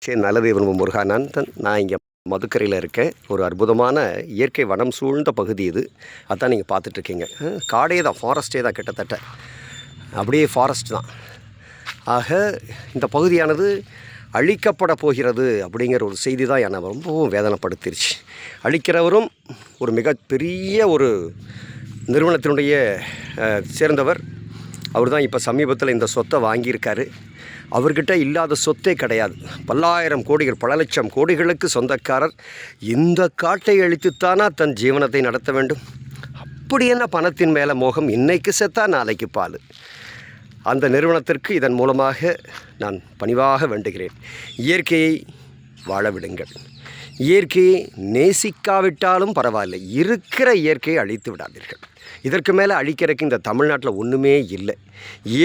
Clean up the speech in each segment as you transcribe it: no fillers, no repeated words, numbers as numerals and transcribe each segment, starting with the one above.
சரி, நல்லது விரும்பும் முருகானந்தன். நான் இங்கே மதுக்கரையில் இருக்கேன். ஒரு அற்புதமான இயற்கை வனம் சூழ்ந்த பகுதி இது. அதான் நீங்கள் பார்த்துட்ருக்கீங்க. காடே தான், ஃபாரஸ்ட்டே தான், கிட்டத்தட்ட அப்படியே ஃபாரஸ்ட் தான். ஆக இந்த பகுதியானது அழிக்கப்பட போகிறது அப்படிங்கிற ஒரு செய்தி தான் என்னை ரொம்பவும் வேதனைப்படுத்திருச்சு. அழிக்கிறவரும் ஒரு மிகப்பெரிய ஒரு நிறுவனத்தினுடைய சேர்ந்தவர். அவர் தான் இப்போ சமீபத்தில் இந்த சொத்தை வாங்கியிருக்காரு. அவர்கிட்ட இல்லாத சொத்தே கிடையாது. பல்லாயிரம் கோடிகள், பல லட்சம் கோடிகளுக்கு சொந்தக்காரர். இந்த காட்டை அழித்துத்தானா தன் ஜீவனத்தை நடத்த வேண்டும்? அப்படி என்ன பணத்தின் மேலே மோகம்? இன்னைக்கு செத்தா நாளைக்கு பால். அந்த நிறுவனத்திற்கு இதன் மூலமாக நான் பணிவாக வேண்டுகிறேன், இயற்கையை வாழ விடுங்கள். இயற்கையை நேசிக்காவிட்டாலும் பரவாயில்லை, இருக்கிற இயற்கையை அழித்து விடாதீர்கள். இதற்கு மேலே அழிக்கிறதுக்கு இந்த தமிழ்நாட்டில் ஒன்றுமே இல்லை.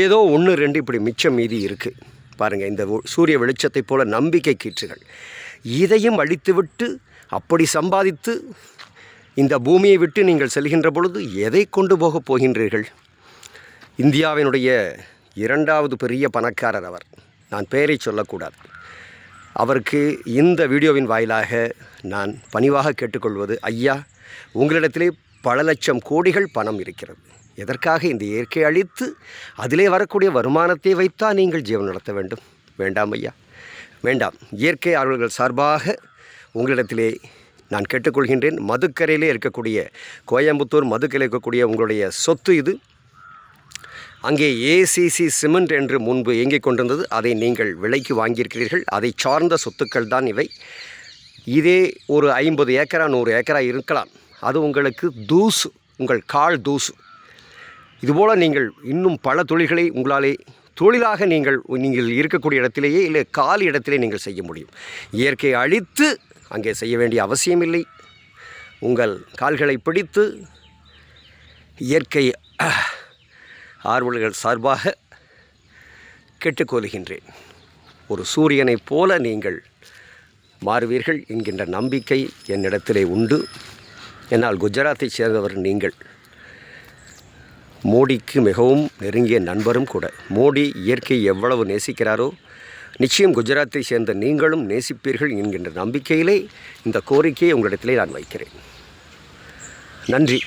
ஏதோ 1-2 இப்படி மிச்சம் மீதி இருக்குது. பாருங்கள், இந்த சூரிய வெளிச்சத்தை போல நம்பிக்கை கீற்றுகள். இதையும் அழித்துவிட்டு அப்படி சம்பாதித்து இந்த பூமியை விட்டு நீங்கள் செல்கின்ற பொழுது எதை கொண்டு போகப் போகின்றீர்கள்? இந்தியாவினுடைய 2வது பெரிய பணக்காரர் அவர். நான் பெயரை சொல்லக்கூடாது. அவருக்கு இந்த வீடியோவின் வாயிலாக நான் பணிவாக கேட்டுக்கொள்வது, ஐயா, உங்களிடத்திலே பல லட்சம் கோடிகள் பணம் இருக்கிறது. எதற்காக இந்த இயற்கையை அழித்து அதிலே வரக்கூடிய வருமானத்தை வைத்தா நீங்கள் ஜீவன் நடத்த வேண்டும்? வேண்டாம் ஐயா, வேண்டாம். இயற்கை அவர்கள் சார்பாக உங்களிடத்திலே நான் கேட்டுக்கொள்கின்றேன். மதுக்கரையிலே இருக்கக்கூடிய, கோயம்புத்தூர் மதுக்கரையில் இருக்கக்கூடிய உங்களுடைய சொத்து இது. அங்கே ஏசிசி சிமெண்ட் என்று முன்பு இயங்கிக் கொண்டிருந்தது. அதை நீங்கள் விலைக்கு வாங்கியிருக்கிறீர்கள். அதை சார்ந்த சொத்துக்கள் தான் இவை. இதே ஒரு 50 ஏக்கரா 100 ஏக்கரா இருக்கலாம். அது உங்களுக்கு தூசு, உங்கள் கால் தூசு. இதுபோல் நீங்கள் இன்னும் பல தொழில்களை உங்களாலே தொழிலாக நீங்கள் இருக்கக்கூடிய இடத்திலேயே இல்லை காலி இடத்திலே நீங்கள் செய்ய முடியும். இயற்கையை அழித்து அங்கே செய்ய வேண்டிய அவசியமில்லை. உங்கள் கால்களை பிடித்து இயற்கை ஆர்வலர்கள் சார்பாக கேட்டுக்கொள்கின்றேன். ஒரு சூரியனைப் போல நீங்கள் மாறுவீர்கள் என்கின்ற நம்பிக்கை என்னிடத்திலே உண்டு. என்னால் குஜராத்தை சேர்ந்தவர் நீங்கள். மோடிக்கு மிகவும் நெருங்கிய நண்பரும் கூட. மோடி இயற்கை எவ்வளவு நேசிக்கிறாரோ நிச்சயம் குஜராத்தை சேர்ந்த நீங்களும் நேசிப்பீர்கள் என்கின்ற நம்பிக்கையிலே இந்த கோரிக்கையை உங்களிடத்திலே நான் வைக்கிறேன். நன்றி.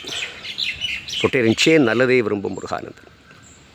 கொட்டேரின் நல்லதே விரும்பும் முருகானந்தன்.